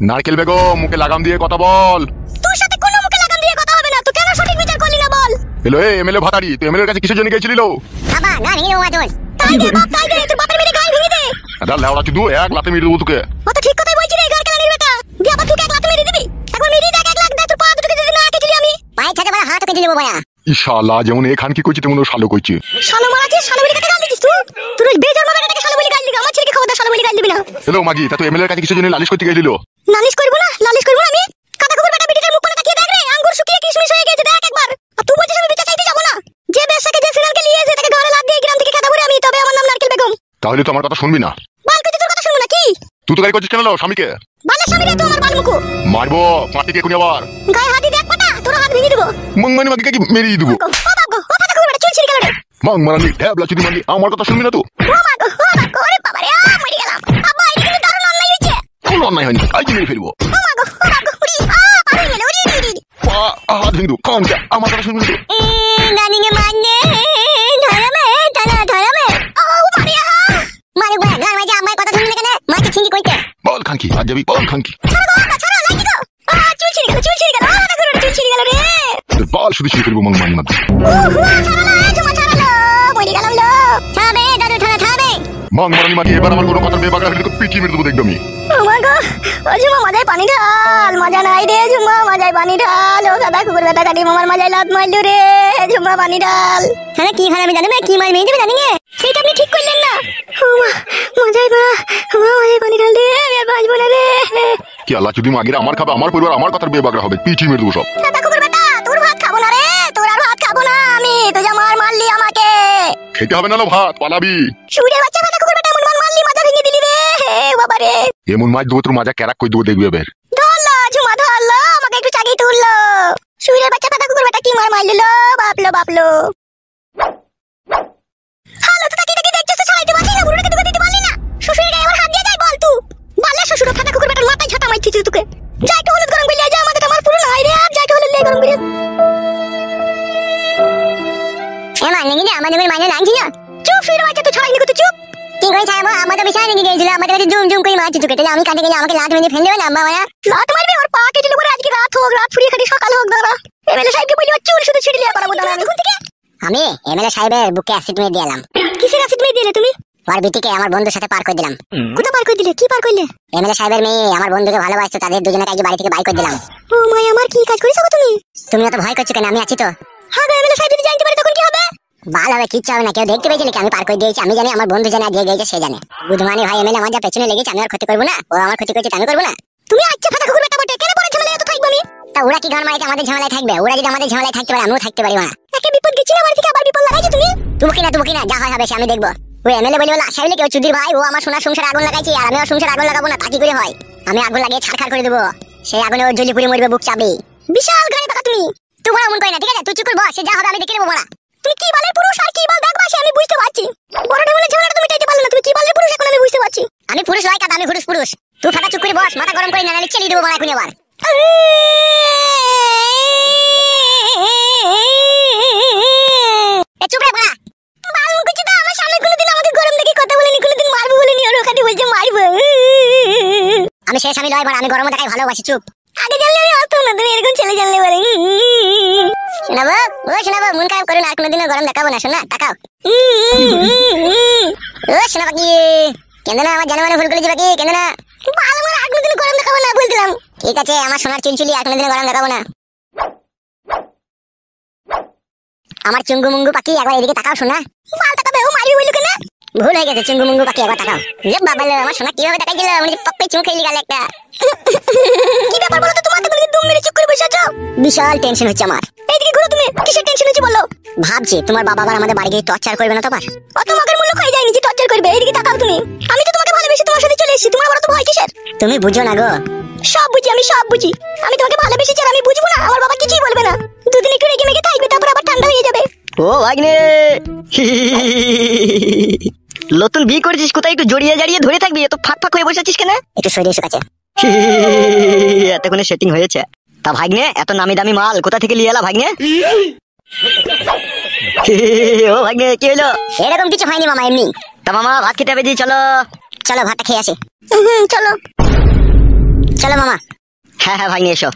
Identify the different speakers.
Speaker 1: নারকেল বেগম মুখে লাগাম দিয়ে কথা বল।
Speaker 2: তোর সাথে কোনো মুখে লাগাম দিয়ে কথা হবে না। তুই কেন সঠিক বিচার করলি না বল।
Speaker 1: হ্যালো এমএলএ ভাতারি, তুই এমএলএর কাছে কিসের জন্য গেছিলিস?
Speaker 2: বাবা না ভেঙে দেবো তোর। তাই দে বাপ তাই দে, তোর বাপের মেরে গাল ভেঙে দে।
Speaker 1: আরে লেওড়া চুদু, এক লাতে মেরে দেবো তোকে।
Speaker 2: ও তো ঠিক কথাই বলছি রে, গাল কেলানির বেটা। দিয়ে আবার তুই এক লাতে মেরে দিবি। একবার মেরে দেখ, এক লাখ দে, তোর পা দুটোকে যদি না কেটে আমি পায়ে ছাতে বড় হাত কেটে দেবো বয়া।
Speaker 1: ইনশাআল্লাহ যেমন এখান কি কইছি তেমন শালো কইছি।
Speaker 2: শালো মারাছিস, শালো বলি কাটে গাল দিছিস তুই। তোর ওই বেজন্মা বেটাকে শালো বলি গাল দিবি, আমার ছেলেকে খবরদার শালো বলি গাল দিবি না।
Speaker 1: হ্যালো মাগি, তা তুই এমএলএর কাছে কিসের জন্য নালিশ করতে গেছিলিস?
Speaker 2: নালিশ করব না, নালিশ করব আমি। কাকা কুকুর বেটা বিটিটার মুখ করে তাকিয়ে দেখ রে, আঙ্গুর শুকিয়ে কিশমিশ হয়ে গেছে দেখ একবার। আর তুই বলছিস আমি বিচার চাইতে যাব না? যে বেশাকে যে সিনালকে নিয়ে এসে তাকে ঘরে লাদ দিয়ে গ্রাম থেকে খেদা ভরে আমি, তবে আমার নাম নারকেল বেগম।
Speaker 1: তাহলে তো আমার কথা শুনবি না।
Speaker 2: বাল কইতে তোর কথা শুনবো না কি?
Speaker 1: তুই তো গাড়ি করছিস কেন স্বামীকে?
Speaker 2: বালের স্বামী রে, তো আমার বাল মুকু
Speaker 1: মারবো পাটি কে কোনি আবার
Speaker 2: গায়ে হাত দিয়ে দেখ পাটা, তোর হাত ভেঙে দেবো।
Speaker 1: মংমানি মাগিকে কি মেরেই দেবো।
Speaker 2: ও বাবা গো, ও কাকা কুকুর বেটা চুল ছিঁড়ে গেল রে।
Speaker 1: মংমানি ঢ্যাবলা চুদি মাগি, আমার কথা শুনবি না তুই?
Speaker 2: ও মা গো, ও মা গো, ওরে বাবা রে, মরে গেলাম। আব্বা এটা কিন্তু দারুণ অন্যায় হয়েছে।
Speaker 1: কোনো অন্যায় হয়নি, আজ মেরে ফেলবো।
Speaker 2: ও মা গো, উড়ি পা ভেঙে গেল, উড়ি উড়ি।
Speaker 1: হাত ভেঙে দেবো, কান যা, আমার কথা শুনবি না তুই?
Speaker 2: নানিকে মারনে ধরামে টানা ধরামে। ও মারে মারে গো, গান মাঝে আমার কথা শুনলে কেন? মাকে ছিঙ্কি কইতে
Speaker 1: বল খানকি, আজ যাবি বল খানকি।
Speaker 2: ছাড়ো গো, আব্বা ছাড়ো, লাগি গো। চুল ছিঁড়ে গেল, চুল ছিঁড়ে গেল, দাদা করে চুল ছিঁড়ে গেল রে।
Speaker 1: তোর বল শুধু শুরু করবো মংমানি মাগি।
Speaker 2: ছাড়ালো ঝুমা ছাড়ালো, মরে গেলাম লো। ছাড়াবে দাদু, ছাড়াবে।
Speaker 1: মংমানি মাগি, এবার আমার কোনো কথা বেবাগড়া হলে তোকে পিটিয়ে মেরে দেবো দেখবি আমি।
Speaker 2: ও মা গো, ও ঝুমা মাজায় পানি ঢাল। মাজা নাই রে ঝুমা, মাজায় পানি ঢাল। ও দাদা কুকুর বেটা কাটি মামার মাজায় লাত মারলো রে। ঝুমা পানি ঢাল। হ্যাঁ কি হয় আমি জানি না, কি মার মেয়ে দেবে জানি না। সেটা আপনি ঠিক করলেন না। ও মা মাজায় পানি ঢাল রে, আমি আর বাঁচবো না রে।
Speaker 1: কি আল্লাহ চুদি মাগিরা আমার খাবে, আমার পরিবার আমার কথার বেবাগড়া হবে, পিটিয়ে মেরে দেবো সব।
Speaker 2: দাদা কুকুর বেটা, তোর ভাত খাবো না রে, তোর আর ভাত খাবো না আমি। তুই যা মারলি আমাকে।
Speaker 1: খেতে হবে না লো ভাত, পালাবি।
Speaker 2: শুয়ে বাচ্চা দাদা কুকুর বেটা, এমন মারলি, মাজা ভেঙে দিলি রে। বাবা রে,
Speaker 1: এমন মাছ দেবো তোর মাজা ক্যারাক করে দেবো দেখবি এবার।
Speaker 2: ধরলো ঝুমা ধরলো, আমাকে একটু চাগিয়ে তুললো। শুয়ে বাচ্চা দাদা কুকুর বেটা কি মার মারলো, বাপলো। হ্যালো, তুই তাকিয়ে তাকিয়ে দেখছিস তো, ছাড়াইতে পারছিস না, বুড়োটাকে দুটো দিতে পারলি না। শ্বশুরের গায়ে আমার হাত দিয়ে যায় বল তুই। বালে শ্বশুর দাদা কুকুর বেটার মাথায় ঝাঁটা মারছিস তোকে। যাই একটু হলুদ গরম করলে, যা আমাদের আমার পুরো নাই রে, আর যাই একটু হলুদ গরম করে। মানে কি আমাদের মানে লাগছি না? চুপ শুয়ে বাচ্চা, তুই ছাড়াইনি কত চুপ। কি করে ছাড়বো? আমাদের বিছানা নিয়ে গিয়েছিল, আমাদের কাছে জুম করে মারছি তোকে। তাহলে আমি কাটে গেলে আমাকে লাত মেরে ফেলে দেবে না আম্মা মায়া? লাত মারবে, ওর পা কেটে নেবো আজকে রাত হোক, রাত ফুরিয়ে খাটি সকাল হোক। দাঁড়া এমএলএ সাহেবকে বলি ওর চুল শুধু ছিঁড়ে লিয়া করাবো। দাঁড়া আমি থেকে আমি এমএলএ সাহেবের বুকে অ্যাসিড মেরে দিলাম। কিসের অ্যাসিড মেরে দিলে তুমি? ওর বিটিকে আমার বন্ধুর সাথে পার করে দিলাম। কোথা পার করে দিলে? কি পার করলে? এমএলএ সাহেবের মেয়ে আমার বন্ধুকে ভালোবাসতো, তাদের দুজনকে আজকে বাড়ি থেকে বাই করে দিলাম। ও মাই, আমার কি কাজ করেছো তুমি? তুমি তো ভয় করছো কেন? আমি আছি তো। হ্যাঁ গো, এমএলএ সাহেব যদি জানতে পারে তখন কি হবে? বাল হবে, কিচ্ছু হবে না। কেউ দেখতে পেয়েছিল কি আমি পার করে দিয়েছি? আমি জানি, আমার বন্ধু জানে, আর যে গেছে সে জানে। বুধমানি ভাই এমএলএ আমার যা পেছনে লেগেছে, আমি আর ক্ষতি করবো না। ও আমার ক্ষতি করছে, আমি করবো না। তুমি আচ্ছা ফাটা কুকুর বেটা বটে, কেন পরে ঝামেলায় এত থাকবো আমি? তা ওরা কি গান মাইতে আমাদের ঝামেলায় থাকবে? ওরা যদি আমাদের ঝামেলায় থাকতে পারে, আমিও থাকতে পারি না। একে বিপদ গেছি না, বাড়ি থেকে আবার বিপদ লাগাইছো তুমি। তুমি কি না, যা হয় হবে সে আমি দেখবো। ওই এমএলএ বলে বলে আশা হইলে কেউ চুদির ভাই, ও আমার সোনার সংসারে আগুন লাগাইছে, আর আমি ওর সংসারে আগুন লাগাবো না। তা কি করে হয়? আমি আগুন লাগিয়ে ছাড়খাড় করে দেবো। সেই আগুনে ওর জ্বলি পুড়ে মরবে, বুক চাবি। বিশাল গাড়ি পাকা তুমি। তুই বড় মন করে না, ঠিক আছে? তুই চুপ করে বস, সে যা হবে আমি দেখে নেবো। বড়া তুই কি বালের পুরুষ আর কি বাল দেখবা সে আমি বুঝতে পারছি। বড় ঢেমলে ঝগড়া তুমি টাইতে পারলে না। তুমি কি বালের পুরুষ এখন আমি বুঝতে পারছি। আমি পুরুষ লয় কাদা, আমি পুরুষ। তুই ফাটা চুপ করে বস, মাথা গরম করে না, নালে চেলি দেবো বড়া এখন আবার। এ চুপ রে বড়া, বাল মুকুচি দা। আমার সামনে কোনোদিন আমাকে গরম দেখে কথা বলেনি, কোনোদিন মারবো বলেনি, আর ওখানে বলছে মারবো। আমি শেষ, আমি লয় বড়া, আমি গরম দেখাই ভালোবাসি। চুপ। আগে জানলে আমি আসতাম না, তুমি এরকম ছেলে জানলে পারে। শোনাবো ও শোনাবো, মন খারাপ করো না, আর কোনোদিনও গরম দেখাবো না। শোনা তাকাও। ও শোনা বাকি কেন না, আমার জানা মানে ভুল করে যাবে কি? কেন না ভালো মানে আর কোনোদিন গরম দেখাবো না বলছিলাম। ঠিক আছে আমার সোনার চুলচুলি, আর কোনোদিন গরম দেখাবো না। আমার চুঙ্গু মুঙ্গু পাখি একবার এদিকে তাকাও। শোনা মাল তাকাবে, ও মারবি বললো কেন? ভুল হয়ে গেছে, চুঙ্গু মুঙ্গু পাখি একবার তাকাও। এ বাবা লো, আমার সোনা কিভাবে তাকাই দিল, মানে পপ্পে চুমু খেয়ে গেল একটা। কি ব্যাপার বলো তো? তোমার তো কোনো দম মেরে চুপ করে বসে আছো। বিশাল টেনশন হচ্ছে আমার। এইদিকে ঘুরো তুমি। কিসের টেনশন হচ্ছে বলো? ভাবছি তোমার বাবা আবার আমাদের বাড়ি গিয়ে টর্চার করবে না তো? আবার অত মগের মূল্য হয়ে যায়নি যে টর্চার করবে। এইদিকে তাকাও তুমি। আমি তো তোমাকে ভালোবেসে তোমার সাথে চলে এসেছি, তোমার বড় তো ভয় কিসের? তুমি বুঝো না গো। সব বুঝি, আমি সব বুঝি। আমি তোমাকে ভালোবেসেছি আর আমি বুঝবো না? আমার বাবা কিছুই বলবে না, দুদিন একটু রেগে মেগে থাকবে, তারপর আবার ঠান্ডা হয়ে যাবে।
Speaker 3: ও ভাগ্নে, নতুন বিয়ে করেছিস, কোথায় একটু জড়িয়ে জড়িয়ে ধরে থাকবি? এত ফাঁক ফাঁক হয়ে বসে আছিস কেন?
Speaker 2: একটু সরিয়ে এসে কাছে।
Speaker 3: এতক্ষণে সেটিং হয়েছে। তা ভাগ্নে, এত নামি দামি মাল কোথা থেকে নিয়ে এলা ভাগ্নে? ও ভাগ্নে কি হলো?
Speaker 2: এরকম কিছু হয়নি মামা, এমনি।
Speaker 3: তা মামা ভাত খেতে হবে, চলো
Speaker 2: চলো ভাতটা খেয়ে আসি। চলো। চলো মামা।
Speaker 3: হ্যাঁ হ্যাঁ ভাই নিয়ে এসো।